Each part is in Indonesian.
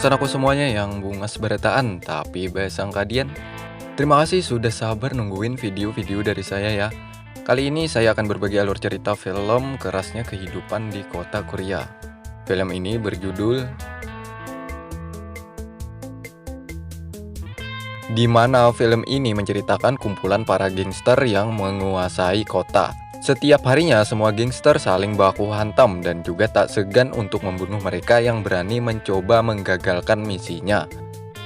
Insan-insanku semuanya yang bungas berataan tapi basang kadian. Terima kasih sudah sabar nungguin video-video dari saya ya. Kali ini saya akan berbagi alur cerita film Kerasnya Kehidupan di Kota Korea. Film ini berjudul di mana film ini menceritakan kumpulan para gangster yang menguasai kota. Setiap harinya semua gangster saling baku hantam dan juga tak segan untuk membunuh mereka yang berani mencoba menggagalkan misinya.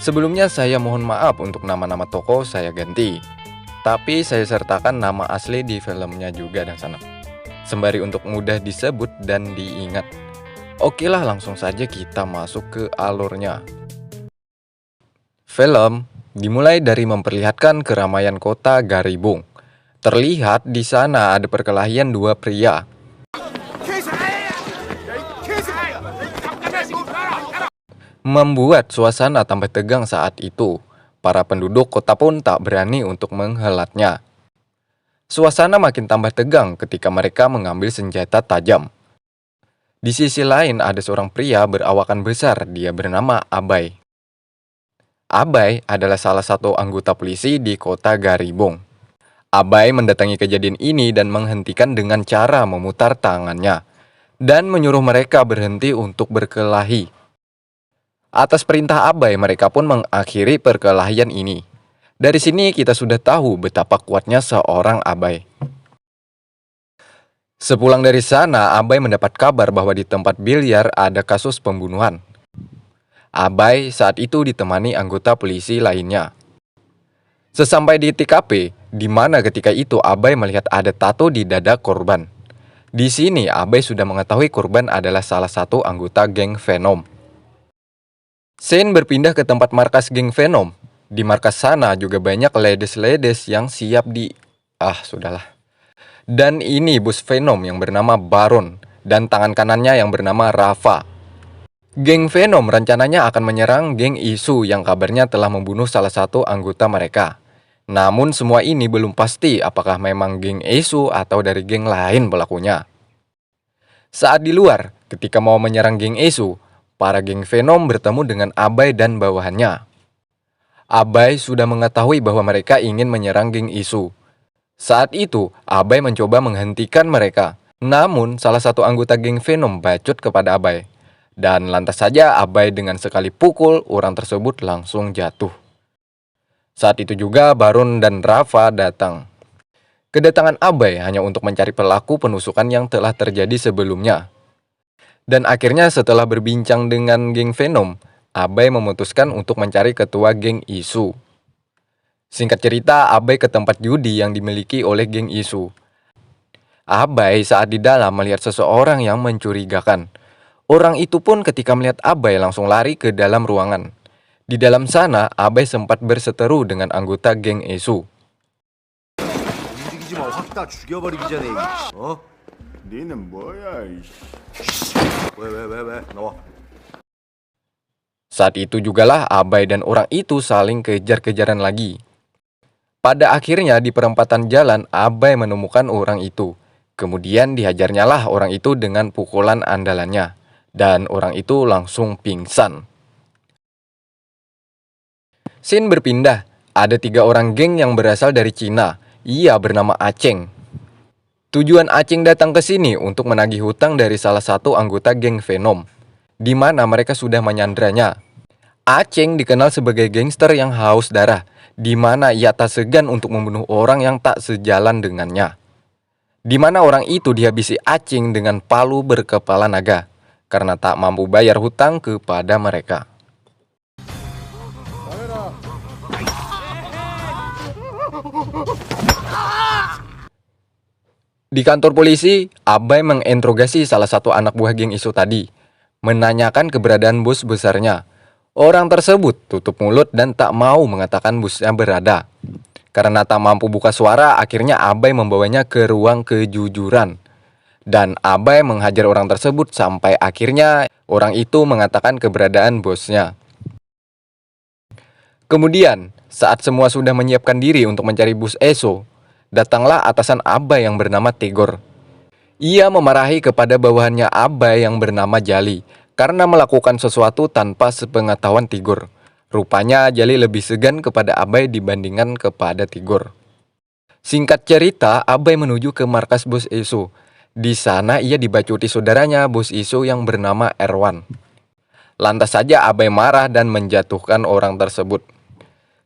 Sebelumnya saya mohon maaf untuk nama-nama tokoh saya ganti, tapi saya sertakan nama asli di filmnya juga dan sana, sembari untuk mudah disebut dan diingat. Oke lah, langsung saja kita masuk ke alurnya. Film dimulai dari memperlihatkan keramaian kota Garibung. Terlihat di sana ada perkelahian dua pria. Membuat suasana tambah tegang saat itu. Para penduduk kota pun tak berani untuk menghelatnya. Suasana makin tambah tegang ketika mereka mengambil senjata tajam. Di sisi lain ada seorang pria berawakan besar, dia bernama Abai. Abai adalah salah satu anggota polisi di kota Garibung. Abai mendatangi kejadian ini dan menghentikan dengan cara memutar tangannya dan menyuruh mereka berhenti untuk berkelahi. Atas perintah Abai, mereka pun mengakhiri perkelahian ini. Dari sini kita sudah tahu betapa kuatnya seorang Abai. Sepulang dari sana, Abai mendapat kabar bahwa di tempat biliar ada kasus pembunuhan. Abai saat itu ditemani anggota polisi lainnya. Sesampai di TKP, di mana ketika itu Abai melihat ada tato di dada korban. Di sini Abai sudah mengetahui korban adalah salah satu anggota geng Venom. Scene berpindah ke tempat markas geng Venom. Di markas sana juga banyak ledes-ledes yang siap di... sudahlah. Dan ini bos Venom yang bernama Baron dan tangan kanannya yang bernama Rafa. Geng Venom rencananya akan menyerang geng Isu yang kabarnya telah membunuh salah satu anggota mereka. Namun semua ini belum pasti apakah memang geng Isu atau dari geng lain pelakunya. Saat di luar, ketika mau menyerang geng Isu, para geng Venom bertemu dengan Abai dan bawahannya. Abai sudah mengetahui bahwa mereka ingin menyerang geng Isu. Saat itu, Abai mencoba menghentikan mereka. Namun, salah satu anggota geng Venom bacot kepada Abai. Dan lantas saja Abai dengan sekali pukul, orang tersebut langsung jatuh. Saat itu juga Baron dan Rafa datang. Kedatangan Abai hanya untuk mencari pelaku penusukan yang telah terjadi sebelumnya. Dan akhirnya setelah berbincang dengan geng Venom, Abai memutuskan untuk mencari ketua geng Isu. Singkat cerita, Abai ke tempat judi yang dimiliki oleh geng Isu. Abai saat di dalam melihat seseorang yang mencurigakan. Orang itu pun ketika melihat Abai langsung lari ke dalam ruangan. Di dalam sana, Abai sempat berseteru dengan anggota geng Isu. Saat itu jugalah Abai dan orang itu saling kejar-kejaran lagi. Pada akhirnya di perempatan jalan, Abai menemukan orang itu. Kemudian dihajarnyalah orang itu dengan pukulan andalannya. Dan orang itu langsung pingsan. Scene berpindah, ada 3 orang geng yang berasal dari Cina. Ia bernama Aceng. Tujuan Aceng datang ke sini untuk menagih hutang dari salah satu anggota geng Venom, di mana mereka sudah menyandranya. Aceng dikenal sebagai gangster yang haus darah, di mana ia tak segan untuk membunuh orang yang tak sejalan dengannya. Di mana orang itu dihabisi Aceng dengan palu berkepala naga, karena tak mampu bayar hutang kepada mereka. Di kantor polisi, Abai menginterogasi salah satu anak buah geng Isu tadi, menanyakan keberadaan bos besarnya. Orang tersebut tutup mulut dan tak mau mengatakan bosnya berada. Karena tak mampu buka suara, akhirnya Abai membawanya ke ruang kejujuran. Dan Abai menghajar orang tersebut sampai akhirnya orang itu mengatakan keberadaan bosnya. Kemudian, saat semua sudah menyiapkan diri untuk mencari bos Eso, datanglah atasan Abai yang bernama Tigor. Ia memarahi kepada bawahannya Abai yang bernama Jali, karena melakukan sesuatu tanpa sepengetahuan Tigor. Rupanya Jali lebih segan kepada Abai dibandingkan kepada Tigor. Singkat cerita, Abai menuju ke markas Bos Isu. Di sana ia dibacuti saudaranya Bos Isu yang bernama Erwan. Lantas saja Abai marah dan menjatuhkan orang tersebut.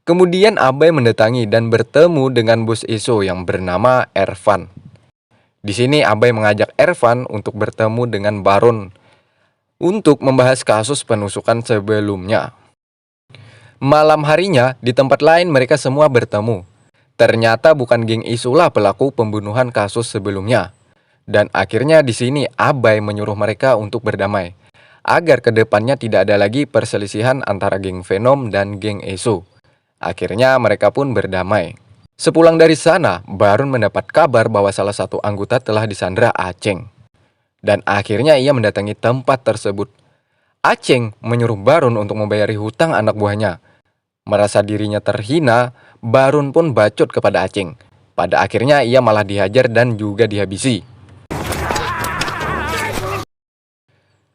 Kemudian Abai mendatangi dan bertemu dengan Bos Isu yang bernama Ervan. Di sini Abai mengajak Ervan untuk bertemu dengan Baron untuk membahas kasus penusukan sebelumnya. Malam harinya, di tempat lain mereka semua bertemu. Ternyata bukan geng Isulah pelaku pembunuhan kasus sebelumnya. Dan akhirnya di sini Abai menyuruh mereka untuk berdamai, agar kedepannya tidak ada lagi perselisihan antara geng Venom dan geng Isu. Akhirnya mereka pun berdamai. Sepulang dari sana, Baron mendapat kabar bahwa salah satu anggota telah disandra Aceng. Dan akhirnya ia mendatangi tempat tersebut. Aceng menyuruh Baron untuk membayari hutang anak buahnya. Merasa dirinya terhina, Baron pun bacot kepada Aceng. Pada akhirnya ia malah dihajar dan juga dihabisi.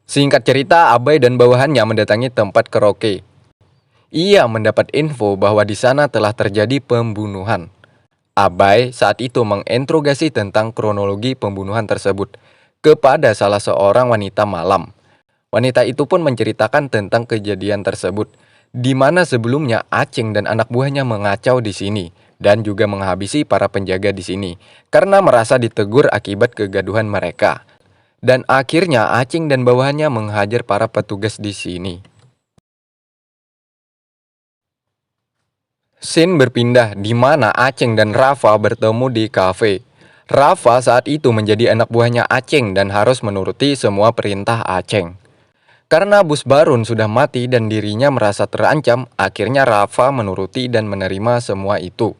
Singkat cerita, Abai dan bawahannya mendatangi tempat karaoke. Ia mendapat info bahwa di sana telah terjadi pembunuhan. Abai saat itu menginterogasi tentang kronologi pembunuhan tersebut kepada salah seorang wanita malam. Wanita itu pun menceritakan tentang kejadian tersebut, di mana sebelumnya Aceng dan anak buahnya mengacau di sini dan juga menghabisi para penjaga di sini karena merasa ditegur akibat kegaduhan mereka. Dan akhirnya Aceng dan bawahannya menghajar para petugas di sini. Scene berpindah di mana Aceng dan Rafa bertemu di kafe. Rafa saat itu menjadi anak buahnya Aceng dan harus menuruti semua perintah Aceng. Karena Bos Baron sudah mati dan dirinya merasa terancam, akhirnya Rafa menuruti dan menerima semua itu.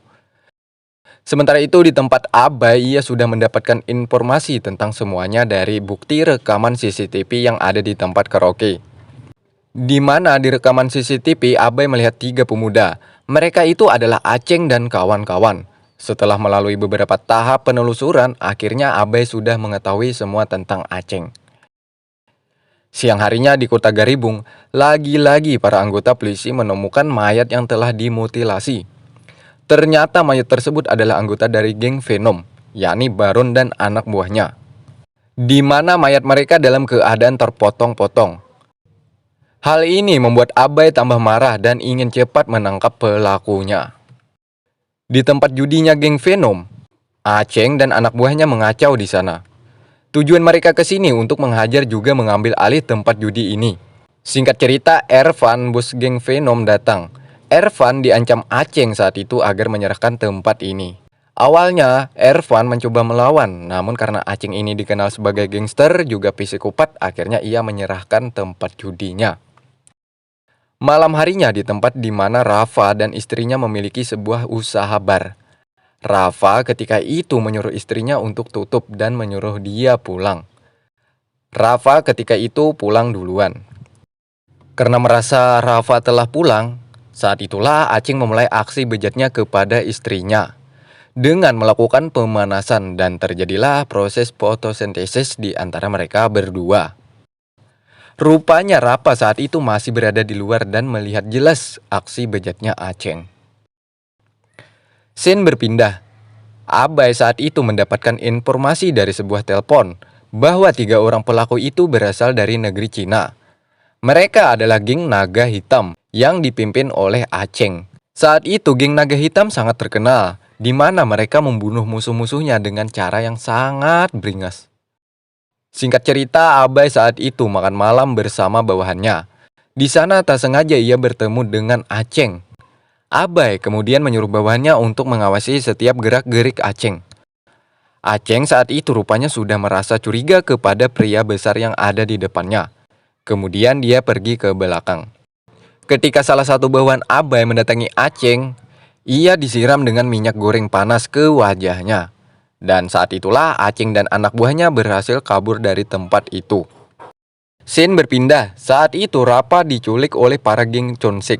Sementara itu di tempat Abai, ia sudah mendapatkan informasi tentang semuanya dari bukti rekaman CCTV yang ada di tempat karaoke. Di mana di rekaman CCTV Abai melihat 3 pemuda. Mereka itu adalah Aceng dan kawan-kawan. Setelah melalui beberapa tahap penelusuran, akhirnya Abai sudah mengetahui semua tentang Aceng. Siang harinya di kota Garibung, lagi-lagi para anggota polisi menemukan mayat yang telah dimutilasi. Ternyata mayat tersebut adalah anggota dari geng Venom, yakni Baron dan anak buahnya. Di mana mayat mereka dalam keadaan terpotong-potong. Hal ini membuat Abai tambah marah dan ingin cepat menangkap pelakunya. Di tempat judinya geng Venom, Aceng dan anak buahnya mengacau di sana. Tujuan mereka ke sini untuk menghajar juga mengambil alih tempat judi ini. Singkat cerita, Ervan, bos geng Venom datang. Ervan diancam Aceng saat itu agar menyerahkan tempat ini. Awalnya, Ervan mencoba melawan, namun karena Aceng ini dikenal sebagai gangster juga psikopat, akhirnya ia menyerahkan tempat judinya. Malam harinya di tempat di mana Rafa dan istrinya memiliki sebuah usaha bar. Rafa ketika itu menyuruh istrinya untuk tutup dan menyuruh dia pulang. Rafa ketika itu pulang duluan. Karena merasa Rafa telah pulang, saat itulah Aceng memulai aksi bejatnya kepada istrinya dengan melakukan pemanasan dan terjadilah proses fotosintesis di antara mereka berdua. Rupanya Rafa saat itu masih berada di luar dan melihat jelas aksi bejatnya Aceng. Scene berpindah. Abai saat itu mendapatkan informasi dari sebuah telepon bahwa 3 orang pelaku itu berasal dari negeri Cina. Mereka adalah geng Naga Hitam yang dipimpin oleh Aceng. Saat itu geng Naga Hitam sangat terkenal, di mana mereka membunuh musuh-musuhnya dengan cara yang sangat beringas. Singkat cerita, Abai saat itu makan malam bersama bawahannya. Di sana tak sengaja ia bertemu dengan Aceng. Abai kemudian menyuruh bawahannya untuk mengawasi setiap gerak-gerik Aceng. Aceng saat itu rupanya sudah merasa curiga kepada pria besar yang ada di depannya. Kemudian dia pergi ke belakang. Ketika salah satu bawahan Abai mendatangi Aceng, ia disiram dengan minyak goreng panas ke wajahnya. Dan saat itulah Aceng dan anak buahnya berhasil kabur dari tempat itu. Scene berpindah, saat itu Rafa diculik oleh para geng Chonsik.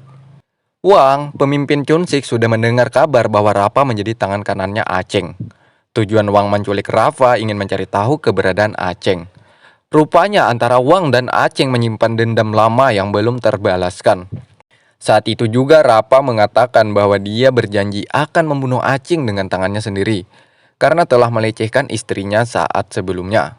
Wang, pemimpin Chonsik sudah mendengar kabar bahwa Rafa menjadi tangan kanannya Aceng. Tujuan Wang menculik Rafa ingin mencari tahu keberadaan Aceng. Rupanya antara Wang dan Aceng menyimpan dendam lama yang belum terbalaskan. Saat itu juga Rapa mengatakan bahwa dia berjanji akan membunuh Aceng dengan tangannya sendiri karena telah melecehkan istrinya saat sebelumnya.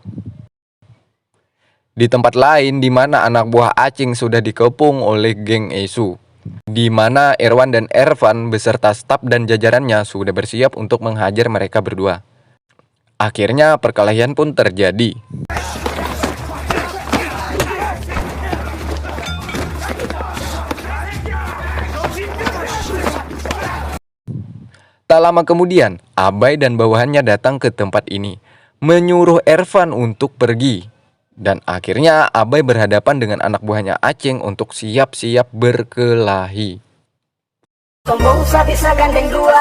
Di tempat lain di mana anak buah Aceng sudah dikepung oleh geng Esu, di mana Erwan dan Ervan beserta staf dan jajarannya sudah bersiap untuk menghajar mereka berdua. Akhirnya perkelahian pun terjadi. Tak lama kemudian, Abai dan bawahannya datang ke tempat ini, menyuruh Ervan untuk pergi. Dan akhirnya Abai berhadapan dengan anak buahnya Aceng untuk siap-siap berkelahi. Bisa gandeng dua.